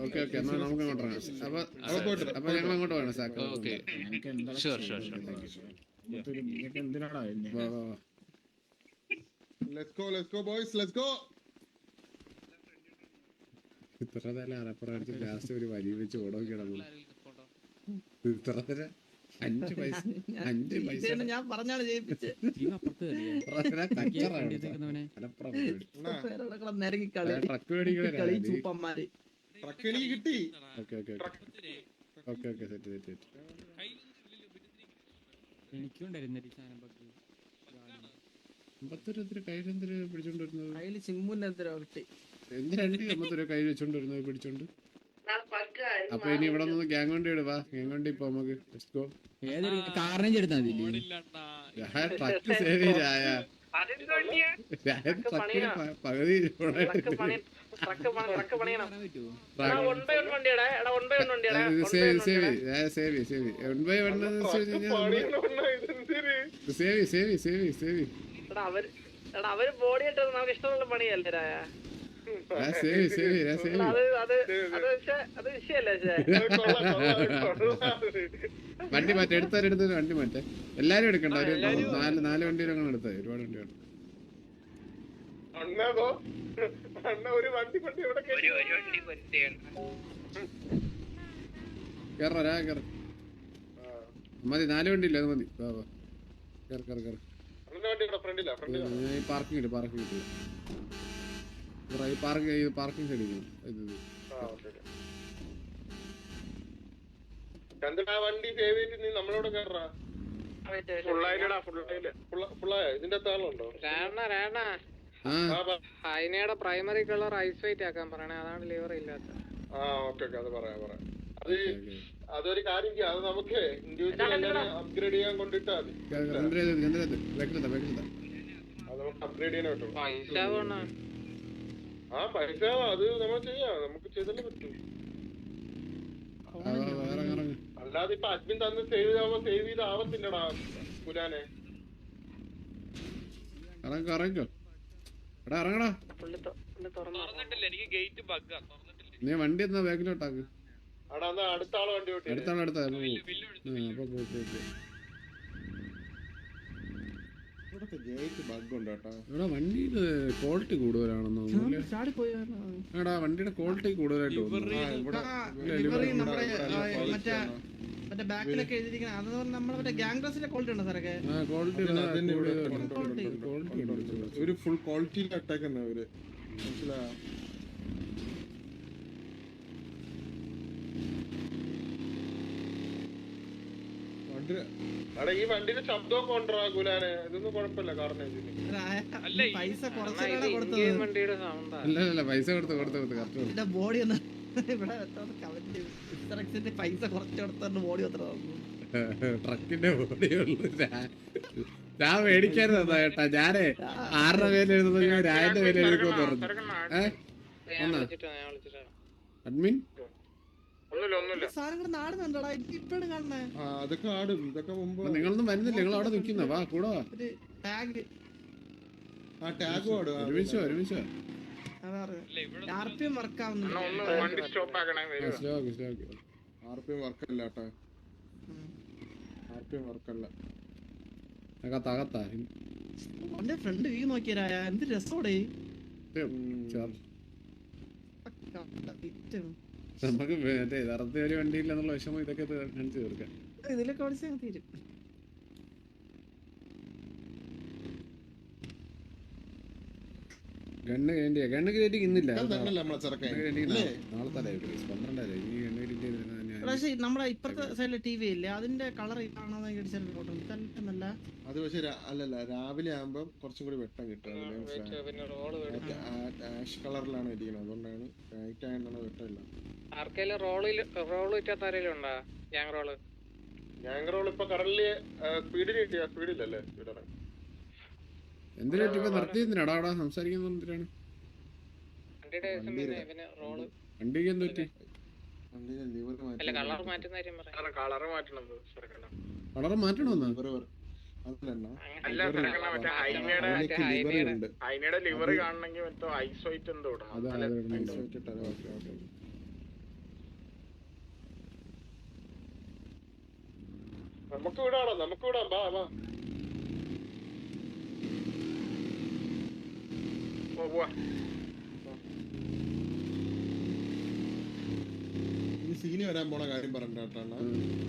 Okay എന്നാൽ നമുക്ക് അങ്ങോട്ട് ഇറങ്ങാം. അപ്പോൾ ഞങ്ങൾ അങ്ങോട്ട് വേണം സാക്ക്. Okay sure Let's go boys, let's go. ഇത്ര നേരം അറപ്പുറം അടിച്ച് ലാസ്റ്റ് ഒരു വലിയ വെച്ച് ഓടോക്കിയാണ്. ഇത്ര നേരം 5 പൈസ ഞാൻ പറഞ്ഞാണ് ജയിപ്പിച്ച് ട്രക്ക് മേടിക്കണേ. ചൂപ്പന്മാര് ട്രക്ക് എനിക്ക് കിട്ടി. Okay set. അമ്പത്തൊരു കയ്യിലെന്തിന് പിടിച്ചോണ്ട് വരുന്നത്? കയ്യില് ചിമ്മുന്റെ എന്തോ കിട്ടി. എന്തിനാണ് അമ്പത്തൊരു കയ്യിൽ വെച്ചോണ്ട് വരുന്നത് പിടിച്ചോണ്ട്? അപ്പൊ ഇനി ഇവിടെ നിന്ന് ഗ്യാങ് വണ്ടി ഇടുവാ. ഗ്യാങ് വണ്ടി ഇപ്പൊ നമുക്ക് ട്രക്ക് സേവ് ചെയ്യായ പകുതി അവര് ബോഡി ഇട്ടത് നമുക്ക് ഇഷ്ടമുള്ള പണിയല്ലേ. വണ്ടി മാറ്റ എടുത്തവരെടുത്ത് വണ്ടി മാറ്റേ. എല്ലാരും എടുക്കണ്ട. ഒരു 4 വണ്ടിയിലും എടുത്ത ഒരുപാട് വണ്ടിയാണ്. കേറാ മതി. 4 വണ്ടിയില്ല അത് മതി. കേറ്. പാർക്കിംഗ് പാർക്കിംഗ് സൈഡിൽ വണ്ടി സേവ് ചെയ്തിട്ട് നീ നമ്മളോട് കയറാ. ഇതിന്റെ താളുണ്ടോ? ഹൈനയുടെ പ്രൈമറി കളർ ഐസ് വൈറ്റ് ആക്കാൻ പറയണേ. അതാണ് ലിവർ ഇല്ലാത്ത. ഓക്കെ അത് പറയാം. അതൊരു കാര്യം ചെയ്യാം. അത് നമുക്ക് ഇൻഡിവിജ്വൽ അപ്ഗ്രേഡ് ചെയ്യാൻ കൊണ്ടിട്ടാ മതി. അത് നമുക്ക് അപ്ഗ്രേഡ് ചെയ്യാൻ പറ്റും. പൈസ അത് നമ്മൾ ചെയ്യാം. നമുക്ക് ചെയ്തല്ലേ പറ്റൂ. അല്ലാതെ ഇപ്പൊ അഡ്മിൻ തന്ന് സേവ് ചെയ്ത് ആവത്തില്ലടാ പുലാനെ. ഇറങ്ങടാ. നീ വണ്ടി എന്നാ ബാക്കിലോട്ടാക്ക്. അടുത്ത ആള് വണ്ടി അടുത്ത ബഗ് ഉണ്ട് കേട്ടോ. എടാ വണ്ടിയുടെ ക്വാളിറ്റി കൂടുതലാണെന്ന് തോന്നുന്നു. എടാ വണ്ടിയുടെ ക്വാളിറ്റി കൂടുതലായിട്ട് മറ്റേ ബാക്കിലൊക്കെ എഴുതിയിരിക്കുന്ന അത് നമ്മളെ ഗ്യാങ് ഡ്രസ്സിന്റെ ക്വാളിറ്റി ഉണ്ടോ സാറൊക്കെ? ഒരു ഫുൾ ക്വാളിറ്റിയിൽ അറ്റാക്ക് അവര് മനസ്സിലായോ? ഈ വണ്ടിയുടെ ശബ്ദമൊക്കെ ഉണ്ടോ ഗുലാനെ? ഇതൊന്നും കുഴപ്പമില്ല. കാരണം പൈസ കുറച്ചല്ലേ കൊടുത്തത്? അല്ല പൈസ കൊടുത്ത് ബോഡി ഒന്ന് ഇവിടെ കമന്റ് പൈസ കുറച്ച് കൊടുത്തോണ്ട് ബോഡി അത്ര ട്രക്കിന്റെ ബോഡിയുള്ളൂ. ഞാൻ മേടിക്കാരുന്നതാ കേട്ടാ. ഞാനേ 6 പേര് എഴുതുന്നത് ഞാൻ രാജന്റെ പേര് എഴുതിക്കോന്ന് പറഞ്ഞു. അഡ്മിൻ അതൊക്കെ ആടും. ഇതൊക്കെ മുമ്പ് നിങ്ങളൊന്നും വരുന്നില്ല. നിങ്ങൾ അവിടെ നിൽക്കുന്ന വാ കൂടെ വാ. ടാഗ് ആടും. ഒരുമിച്ചോ ആർപിഎം വർക്ക് ആവുന്നില്ല. ആർപിഎം വർക്കല്ല കേട്ടോ. ആർപിഎം വർക്കല്ല. അകത്താ എന്റെ ഫ്രണ്ട് വ്യൂ നോക്കിയാ എന്ത് രസോടെ. നമുക്ക് മറ്റേ യഥാർത്ഥ ഒരു വണ്ടിയില്ല എന്നുള്ള വിഷമം ഇതൊക്കെ കാണിച്ചു തീർക്കാം. ഇതിലൊക്കെ ഓടിച്ചാൽ തീരും. ഗണ്ണ് ഗ്രേറ്റിംഗ് ഇന്നില്ല. നമ്മളെ ചെറുക്കൻ നാളെ തലേ 12 ഈ ഗണ്ണ് ഗ്രേറ്റിംഗ് പക്ഷേ നമ്മുടെ ഇപ്പുറത്തെ സൈഡിലെ ടി വി ഇല്ലേ അതിന്റെ കളർ കാണാതെ ഇതല്ല. അത് പക്ഷെ അല്ലല്ല രാവിലെ ആകുമ്പോ കുറച്ചും കൂടി വെട്ടം കിട്ടും. ആഷ് കളറിലാണ് ഇരിക്കുന്നത്. അതുകൊണ്ടാണ് നൈറ്റ് ആയതുകൊണ്ടാണ് വെട്ടമില്ല. ആർക്കെങ്കിലും റോള് കിട്ടാത്ത ആരെങ്കിലും ഉണ്ടോ? ഗ്യാങ് റോൾ ഇപ്പൊ കറന്റ് സ്പീഡിൽ കിട്ടിയ സ്പീഡില്ലല്ലേ? എന്തിനാ ഇപ്പൊ നിർത്തിയെന്തിനാടാ അവിടെ സംസാരിക്കുന്ന എന്തിനാണ്? വണ്ടിക്ക് എന്ത് പറ്റി? കളർ മാറ്റണമെന്നാ? അതിനിടെ ലിവർ കാണണമെങ്കിൽ മറ്റോ ഐസ് വൈറ്റ് എന്തോ നമുക്ക് വിടാം. ബാ ഈ സീനി വരാൻ പോണ കാര്യം പറഞ്ഞിട്ടാണ്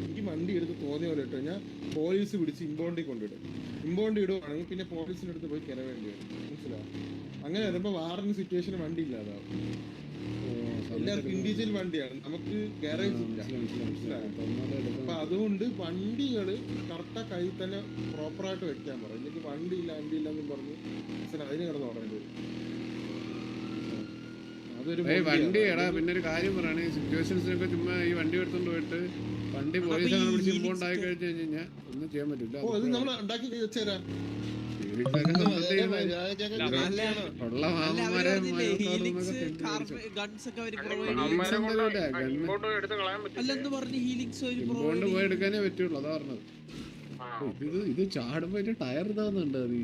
എനിക്ക് വണ്ടി എടുത്ത് തോന്നിയ പോലെ ഇട്ട് ഞാൻ പോലീസ് പിടിച്ച് ഇമ്പോണ്ടി കൊണ്ടിടും. ഇമ്പോണ്ടി ഇടുവാണെങ്കിൽ പിന്നെ പോലീസിന്റെ അടുത്ത് പോയി കിരവേണ്ടി വരും. മനസ്സിലാവും? അങ്ങനെ വരുമ്പോ വാറന്റ് സിറ്റുവേഷൻ വണ്ടി ഇല്ലാതാവും. എല്ലാവർക്കും ഇൻഡിവിജ്വൽ വണ്ടിയാണ്, നമുക്ക് ഗാരേജ് ഇല്ല. അപ്പൊ അതുകൊണ്ട് വണ്ടികള് കറക്റ്റാ കയ്യിൽ തന്നെ പ്രോപ്പറായിട്ട് വെക്കാൻ പറയും. ഇല്ലെങ്കിൽ വണ്ടി ഇല്ല എന്നും പറഞ്ഞ് അതിന് കിടന്ന് പറയേണ്ടി വരും. വണ്ടി എടാ പിന്നെ ഒരു കാര്യം പറയണേ, സിറ്റുവേഷൻസിനൊക്കെ ചുമ്മാ ഈ വണ്ടി എടുത്തോണ്ട് പോയിട്ട് വണ്ടി പോലീസ് അങ്ങനെ പിടിച്ച് ഇമ്പോണ്ട് ആയി കഴിഞ്ഞു കഴിഞ്ഞാൽ ഒന്നും ചെയ്യാൻ പറ്റില്ല. ഉള്ള മാമന്മാരെ ഇമ്പോണ്ട് പോയി എടുക്കാനേ പറ്റുള്ളൂ. അതാ പറഞ്ഞത്. ഇത് ചാടുമ്പോ അതിന്റെ ടയർ ഇതാവുന്നുണ്ടോ? നീ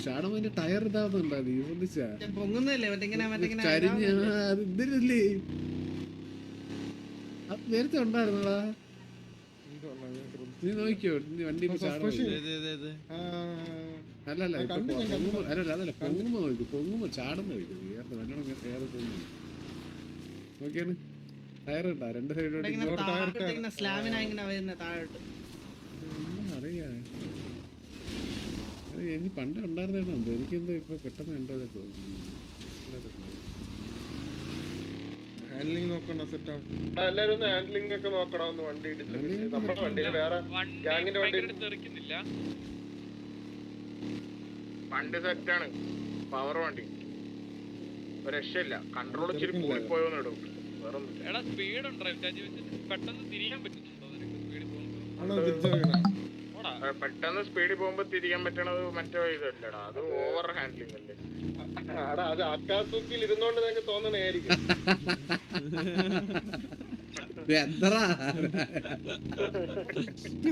ചാടുമ്പോ അതിന്റെ ടയർ ഇതാവുന്നുണ്ടോ? നീ ശ്രദ്ധിച്ചാ? ഇതില്ലേ അത് നേരത്തെ ഉണ്ടായിരുന്നടാ. നീ നോക്കിയോ വണ്ടി അല്ലല്ല പൊങ്ങുമ്പോ നോക്കി. പൊങ്ങുമ്പോ ചാടുമ്പോ നല്ലോണം കയറി പൊങ്ങും. നോക്കിയാണ് ടയർ ഇട്ടാ 2 സൈഡോട്ട് അറിയാ. എനിക്ക് പണ്ട് ഉണ്ടായിരുന്നോ എനിക്കെന്തോ ഇപ്പൊ പെട്ടെന്ന് ഉണ്ടോ തോന്നുന്നു. ഹാൻഡ്ലിംഗ് നോക്കണ്ട സെറ്റാണ്. എല്ലാരും ഒന്ന് ഹാൻഡ്ലിംഗ് ഒക്കെ നോക്കണം. ഒന്ന് വണ്ടി നമ്മുടെ വണ്ടിയിൽ വേറെ ഗ്യാങ്ങിന്റെ വണ്ടി സെറ്റാണ്. പവർ വണ്ടി ഒരു രക്ഷയില്ല. കൺട്രോൾ ഇച്ചിരി കൂടിപ്പോയോന്ന് ഇടും. വേറെ പെട്ടെന്ന് സ്പീഡിൽ പോകുമ്പോ തിരിയാൻ പറ്റണത് മറ്റേ ഇതല്ലടാ, അത് ഓവർ ഹാൻഡ്ലിംഗ് അല്ലേ. അത് ആക്കാത്തൂക്കിൽ ഇരുന്നോണ്ട് നിനക്ക് തോന്നണായിരിക്കും.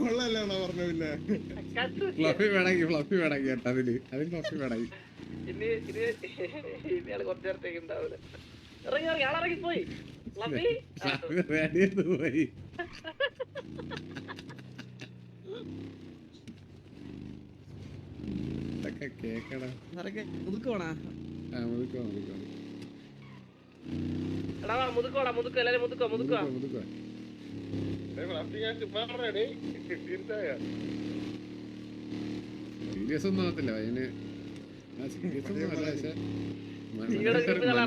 കൊള്ളല്ലേണോ പറഞ്ഞ? പിന്നെ ഫ്ലഫി വേണമെങ്കിൽ കേട്ടോ. അതിൽ ഫ്ലഫി വേണമെങ്കിൽ കുറച്ചു നേരത്തേക്ക് ഉണ്ടാവില്ല. പോയി ഇതൊക്കെ കേക്കടാ. സാറൊക്കെ മുതുക്കോണാ ആ, മുതുക്കോ, മുതുക്കോ. മുതുക്കോ മുതുക്കോ, മുതുക്കോ. സീരിയസ് ഒന്നും ആകത്തില്ല അതിന്. സീരിയസ് ഒന്നും അല്ല,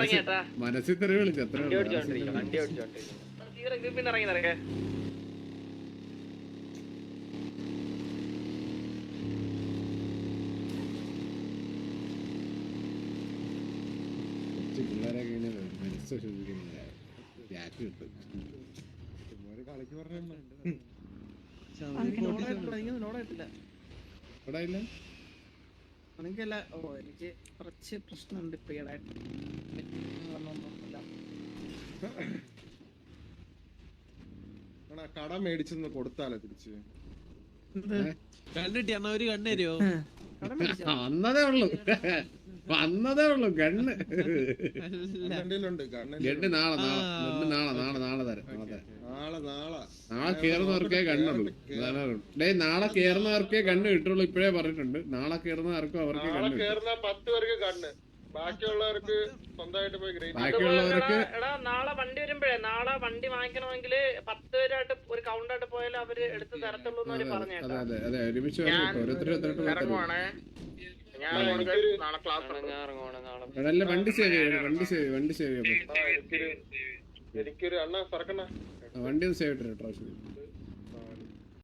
പക്ഷെ മനസ്സിൽ തെറി വിളിച്ചു അത്ര. പിള്ളേരൊക്കെ ഇങ്ങനെ മനസ്സ് സൂചിക്കുന്നത് കിട്ടും. ലോഡായിട്ടില്ല ഇവിടെ ഇല്ല. എനിക്കല്ല. ഓ എനിക്ക് കുറച്ച് പ്രശ്നമുണ്ട് ഇപ്പൊ ഈടായിട്ട്. കട മേടിച്ചെന്ന് കൊടുത്താലോ തിരിച്ച്? കണ്ടിട്ടി അണ്ണ ഒരു കണ്ണ് തരുമോ? വന്നതേ ഉള്ളൂ, വന്നതേ ഉള്ളൂ. ഗണ്ണ് ഗണ്ണ് നാളെ തരാം. നാളെ കേറുന്നവർക്കേ കണ്ണുള്ളൂ. നാളെ കേറുന്നവർക്കേ കണ്ണ് കിട്ടുള്ളൂ. ഇപ്പഴേ പറഞ്ഞിട്ടുണ്ട്, നാളെ കേറുന്നവർക്കും അവർക്ക് കണ്ണ് കിട്ടും. 10 പേർക്ക് കണ്ണ്, ബാക്കിയുള്ളവർക്ക് സ്വന്തമായിട്ട് പോയി. ബാക്കിയുള്ളവർക്ക് നാളെ വണ്ടി വരുമ്പോഴേ, നാളെ വണ്ടി വാങ്ങിക്കണമെങ്കിൽ 10 പേരായിട്ട് ഒരു കൗണ്ടായിട്ട് പോയാലും അവര് എടുത്ത് തരത്തുള്ളൂ എന്ന് പറഞ്ഞു. അതെ അതെ അതെ, ഒരുമിച്ച് ഓരോരുത്തരും വണ്ടി സേവ് ചെയ്യും. വണ്ടി സേവ് ചെയ്യും. എനിക്കൊരു അണ്ണ പറക്കണ വണ്ടി ഒന്ന് സേവ് ഇട്ടോ.